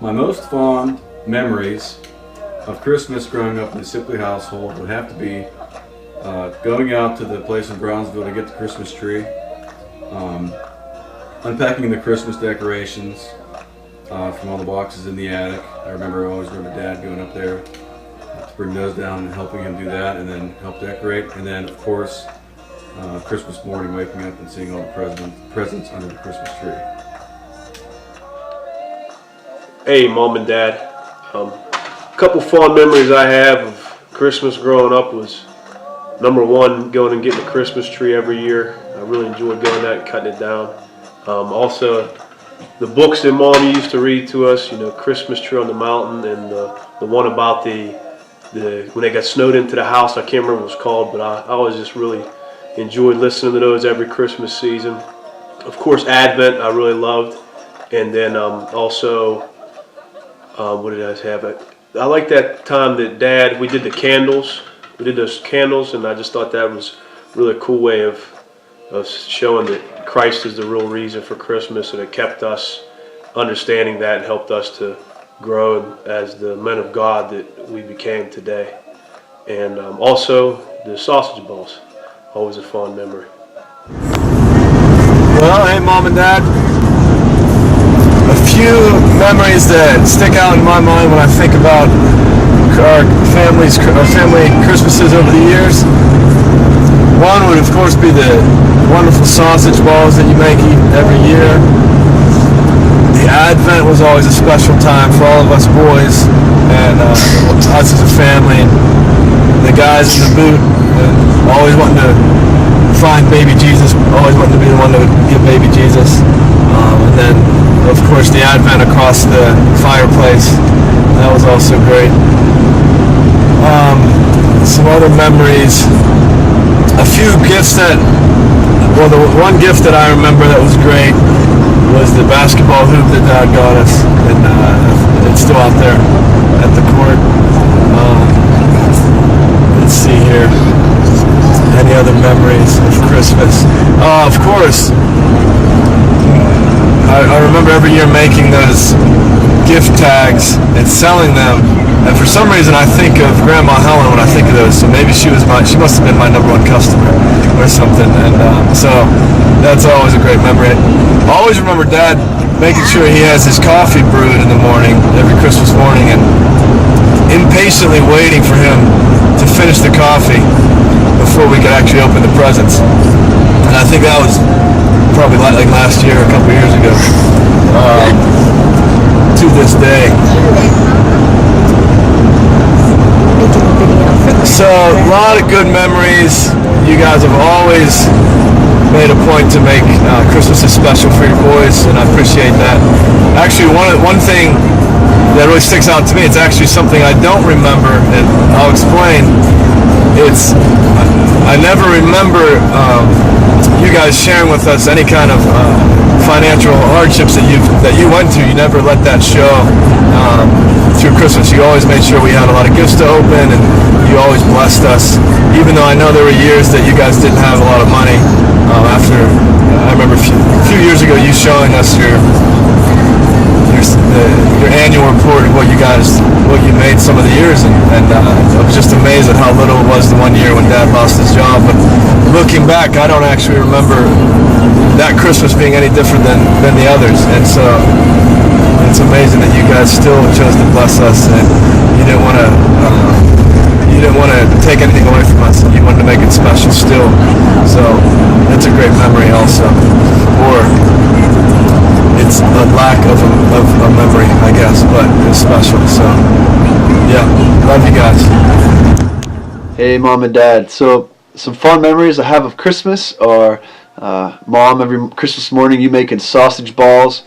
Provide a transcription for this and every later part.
My most fond memories of Christmas growing up in the Cieply household would have to be going out to the place in Brownsville to get the Christmas tree, unpacking the Christmas decorations from all the boxes in the attic. I always remember Dad going up there to bring those down and helping him do that, and then help decorate. And then, of course, Christmas morning, waking up and seeing all the presents under the Christmas tree. Hey, Mom and Dad. A couple fond memories I have of Christmas growing up was, number one, going and getting a Christmas tree every year. I really enjoyed going that and cutting it down. Also, the books that Mom used to read to us, Christmas Tree on the Mountain, and the one about the when they got snowed into the house. I can't remember what it was called, but I always just really enjoyed listening to those every Christmas season. Of course, Advent I really loved, and then also, what did I have? I like that time that Dad, we did the candles. We did those candles, and I just thought that was really a cool way of showing that Christ is the real reason for Christmas, and it kept us understanding that and helped us to grow as the men of God that we became today. And also the sausage balls, always a fond memory. Well, hey, Mom and Dad. A few memories that stick out in my mind when I think about our family Christmases over the years. One would, of course, be the wonderful sausage balls that you make every year. The Advent was always a special time for all of us boys and us as a family. And the guys in the boot, always wanting to find baby Jesus, always wanting to be the one that would get baby Jesus. And then, of course, the Advent across the fireplace. That was also great. Some other memories. A few gifts the one gift that I remember that was great was the basketball hoop that Dad got us, and it's still out there at the court. Let's see here. Any other memories of Christmas? Of course, I remember every year making those gift tags and selling them. And for some reason, I think of Grandma Helen when I think of those. So maybe she must have been my number one customer or something. And so that's always a great memory. I always remember Dad making sure he has his coffee brewed in the morning, every Christmas morning, and impatiently waiting for him to finish the coffee before we could actually open the presents. And I think that was probably like last year, a couple years ago. To this day. So, a lot of good memories. You guys have always made a point to make Christmases special for your boys, and I appreciate that. Actually, one thing that really sticks out to me, it's actually something I don't remember, and I'll explain. I never remember you guys sharing with us any kind of financial hardships that you went through. You never let that show through Christmas. You always made sure we had a lot of gifts to open, and you always blessed us. Even though I know there were years that you guys didn't have a lot of money. I remember a few years ago you showing us your annual report of what you made some of the years, and I was just amazed at how little it was the one year when Dad lost his job. But looking back, I don't actually remember that Christmas being any different than the others, and so it's amazing that you guys still chose to bless us, and you didn't want to take anything away from us, and you wanted to make it special still. So that's a great memory also. Or it's a lack of a memory, I guess, but it's special. So yeah, love you guys. Hey, Mom and Dad. So some fond memories I have of Christmas are Mom, every Christmas morning you making sausage balls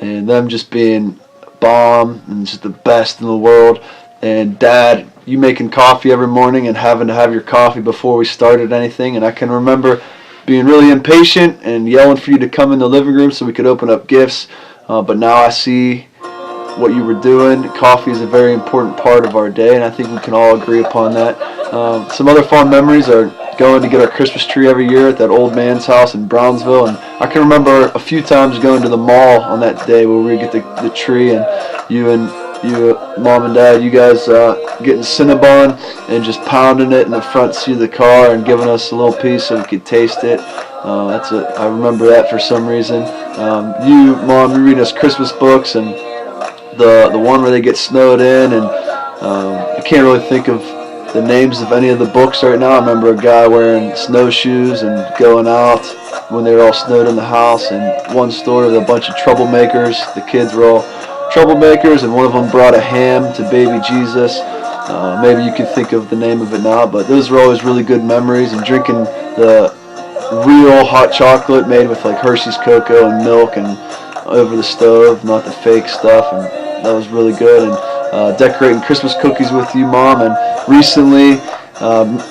and them just being bomb and just the best in the world. And Dad, you making coffee every morning and having to have your coffee before we started anything. And I can remember being really impatient and yelling for you to come in the living room so we could open up gifts. But now I see what you were doing. Coffee is a very important part of our day, and I think we can all agree upon that. Some other fond memories are going to get our Christmas tree every year at that old man's house in Brownsville. And I can remember a few times going to the mall on that day where we get the tree, and you, Mom and Dad, you guys getting Cinnabon and just pounding it in the front seat of the car and giving us a little piece so we could taste it. I remember that for some reason. You, Mom, you're reading us Christmas books, and the one where they get snowed in, and I can't really think of the names of any of the books right now. I remember a guy wearing snowshoes and going out when they were all snowed in the house, and one story with a bunch of troublemakers. The kids were all troublemakers, and one of them brought a ham to baby Jesus. Maybe you can think of the name of it now, but those were always really good memories, and drinking the real hot chocolate made with like Hershey's cocoa and milk and over the stove, not the fake stuff, and that was really good. And decorating Christmas cookies with you, Mom, and recently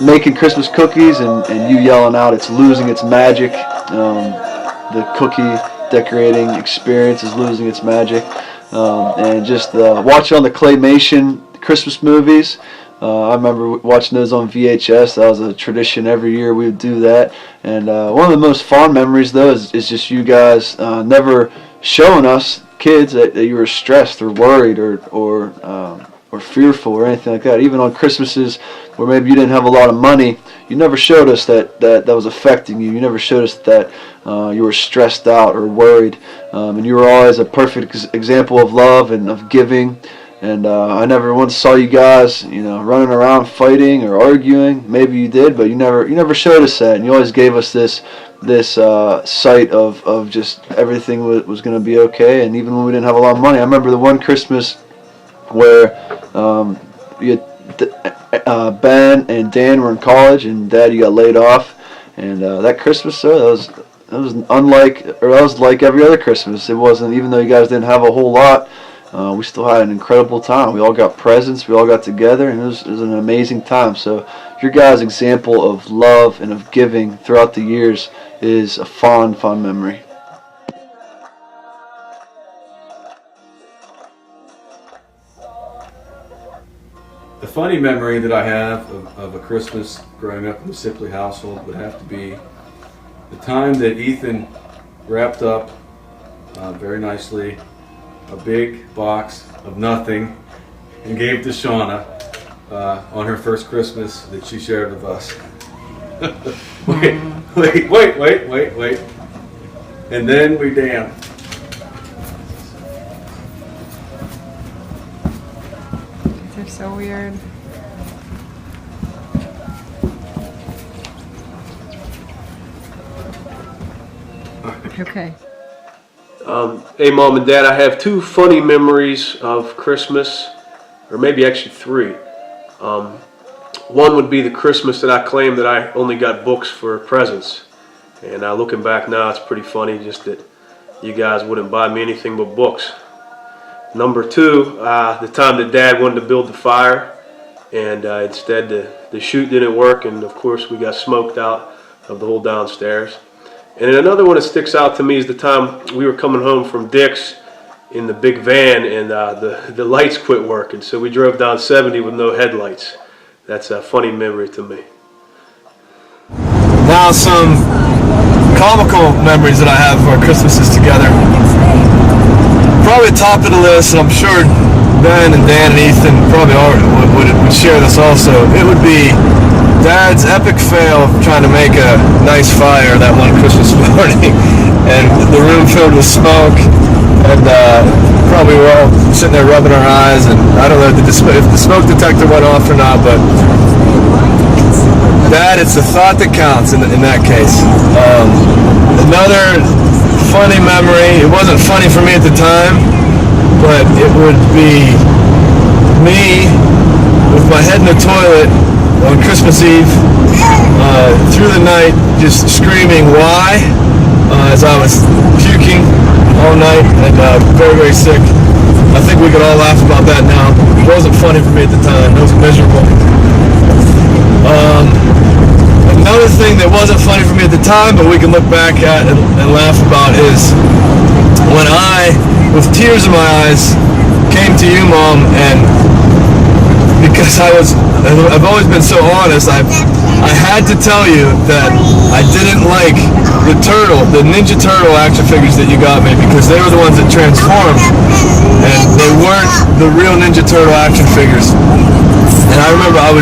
making Christmas cookies and you yelling out it's losing its magic. The cookie decorating experience is losing its magic. And just watching on the claymation Christmas movies. I remember watching those on VHS. That was a tradition every year we would do that. And one of the most fond memories, though, is just you guys never showing us kids that you were stressed or worried or fearful or anything like that. Even on Christmases where maybe you didn't have a lot of money, you never showed us that was affecting you. You never showed us that you were stressed out or worried. And you were always a perfect example of love and of giving. And I never once saw you guys, running around fighting or arguing. Maybe you did, but you never showed us that. And you always gave us this sight of just everything was going to be okay. And even when we didn't have a lot of money, I remember the one Christmas where Ben and Dan were in college, and Dad, you got laid off. And that Christmas, that was like every other Christmas. It wasn't, even though you guys didn't have a whole lot. We still had an incredible time. We all got presents. We all got together, and it was an amazing time. So your guys' example of love and of giving throughout the years is a fond memory. The funny memory that I have of a Christmas growing up in the Cieply household would have to be the time that Ethan wrapped up very nicely a big box of nothing and gave to Shauna on her first Christmas that she shared with us. wait. And then we danced. They're so weird. Okay. Hey, Mom and Dad, I have two funny memories of Christmas, or maybe actually three. One would be the Christmas that I claimed that I only got books for presents. And looking back now, it's pretty funny just that you guys wouldn't buy me anything but books. Number two, the time that Dad wanted to build the fire, and instead the chute didn't work, and of course we got smoked out of the whole downstairs. And then another one that sticks out to me is the time we were coming home from Dick's in the big van, and the lights quit working, so we drove down 70 with no headlights. That's a funny memory to me. Now some comical memories that I have of our Christmases together. Probably top of the list, and I'm sure Ben and Dan and Ethan probably would share this also. It would be Dad's epic fail of trying to make a nice fire that one Christmas morning, and the room filled with smoke, and probably we're all sitting there rubbing our eyes, and I don't know if the smoke detector went off or not, but Dad, it's the thought that counts in that case. Another funny memory, it wasn't funny for me at the time, but it would be me with my head in the toilet on Christmas Eve, through the night, just screaming "why" as I was puking all night and very, very sick. I think we could all laugh about that now. It wasn't funny for me at the time. It was miserable. Another thing that wasn't funny for me at the time, but we can look back at and laugh about, is when I, with tears in my eyes, came to you, Mom, and because I've always been so honest. I had to tell you that I didn't like the Ninja Turtle action figures that you got me, because they were the ones that transformed, and they weren't the real Ninja Turtle action figures. And I remember I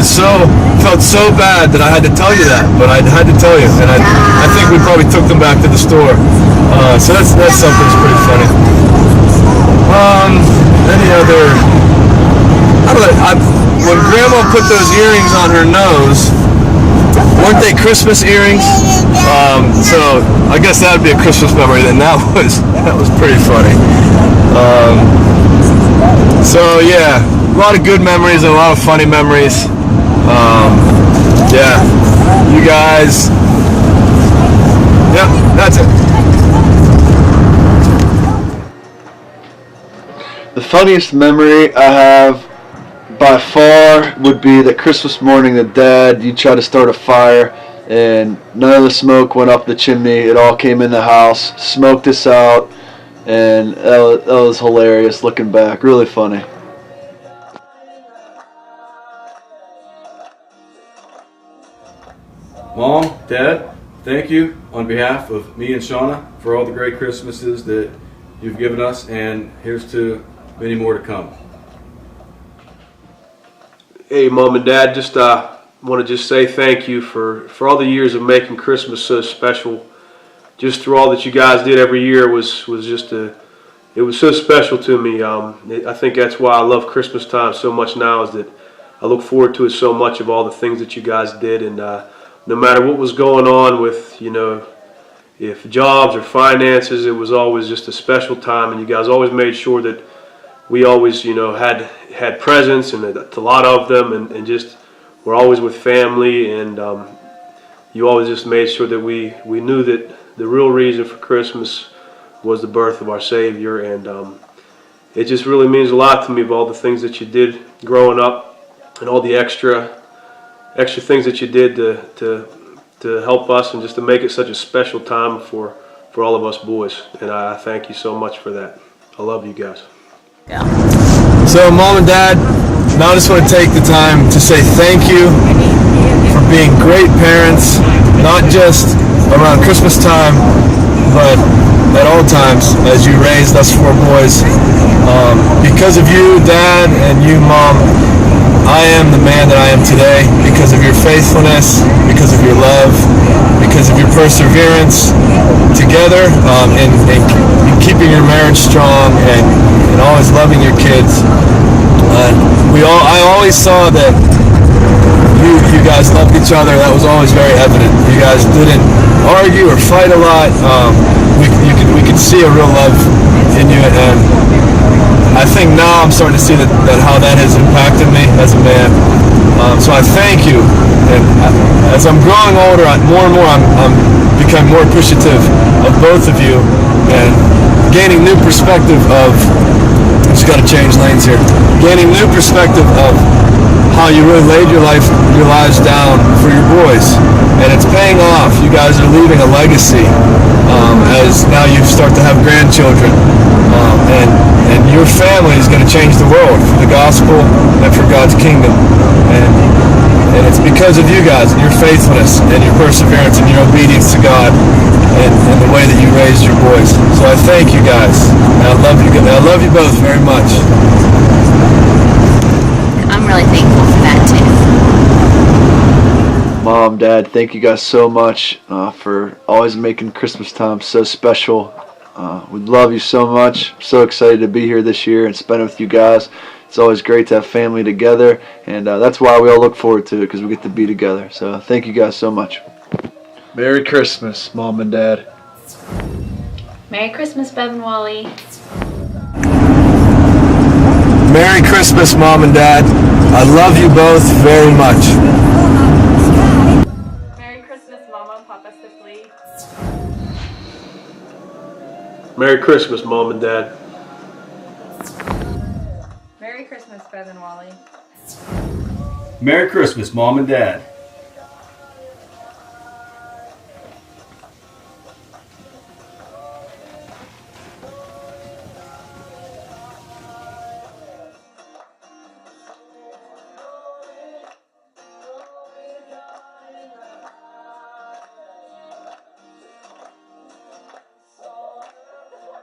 felt so bad that I had to tell you that, but I had to tell you, and I think we probably took them back to the store. So that's something that's pretty funny. Any other? I don't know. When Grandma put those earrings on her nose, weren't they Christmas earrings? So I guess that would be a Christmas memory. Then that was pretty funny. So yeah, a lot of good memories and a lot of funny memories. Yeah, you guys. Yep, that's it. The funniest memory I have by far would be that Christmas morning that Dad, you tried to start a fire and none of the smoke went up the chimney. It all came in the house, smoked us out, and that was hilarious looking back. Really funny. Mom, Dad, thank you on behalf of me and Shauna for all the great Christmases that you've given us, and here's to many more to come. Hey, Mom and Dad, just want to say thank you for all the years of making Christmas so special. Just through all that you guys did every year was it was so special to me. I think that's why I love Christmas time so much now, is that I look forward to it so much, of all the things that you guys did. And no matter what was going on with, if jobs or finances, it was always just a special time, and you guys always made sure that we always, had presents, and a lot of them, and just we're always with family, and you always just made sure that we knew that the real reason for Christmas was the birth of our Savior, and it just really means a lot to me, of all the things that you did growing up, and all the extra things that you did to help us, and just to make it such a special time for all of us boys. And I thank you so much for that. I love you guys. So, Mom and Dad, now I just want to take the time to say thank you for being great parents, not just around Christmas time, but at all times as you raised us four boys. Because of you, Dad, and you, Mom, I am the man that I am today, because of your faithfulness, because of your love, because of your perseverance together, and keeping your marriage strong, and always loving your kids. I always saw that you guys loved each other. That was always very evident. You guys didn't argue or fight a lot. We could see a real love in you, and I think now I'm starting to see that how that has impacted me as a man. So I thank you. And as I'm growing older, more and more I'm becoming more appreciative of both of you, and gaining new perspective of. Just got to change lanes here. Gaining new perspective of how you really laid your lives down for your boys, and it's paying off. You guys are leaving a legacy as now you start to have grandchildren, and your family is going to change the world for the gospel and for God's kingdom, and it's because of you guys and your faithfulness and your perseverance and your obedience to God, and the way that you raised your boys. So I thank you guys. And I love you. I love you both very much. I'm really thankful for that too. Mom, Dad, thank you guys so much for always making Christmas time so special. We love you so much. I'm so excited to be here this year and spend it with you guys. It's always great to have family together, and that's why we all look forward to it, because we get to be together. So thank you guys so much. Merry Christmas, Mom and Dad. Merry Christmas, Bev and Wally. Merry Christmas, Mom and Dad. I love you both very much. Merry Christmas, Mama and Papa Cieply. Merry Christmas, Mom and Dad. Merry Christmas, Bev and Wally. Merry Christmas, Mom and Dad.